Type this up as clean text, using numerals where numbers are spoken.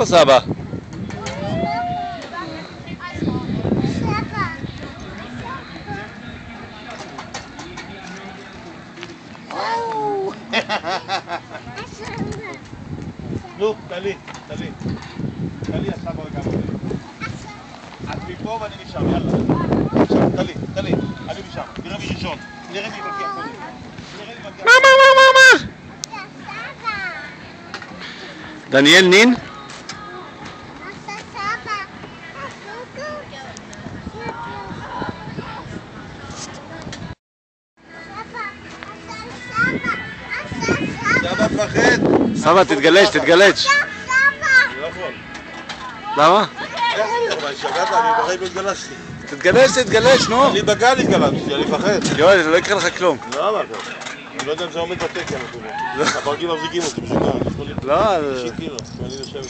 איפה סבא? נו, תלי, הסבא וגם אותי. את מפה ואני משם, יאללה. עכשיו, תלי, אני משם. נראה מי ראשון. נראה מי יבקיע קודם. מה? דניאל נין? סבא מפחד. סבא, תתגלש. אני לא יכול. למה? אבל שגעת, אני בחיים התגלשתי. תתגלש, נו. אני בגן התגלשתי, אני מפחד. יואל, זה לא יקרה לך כלום. למה? אני לא יודע אם זה עומד בתקן אפילו. הפרקים מחזיקים אותי משוגע. לא, 90 קילו. אני יושב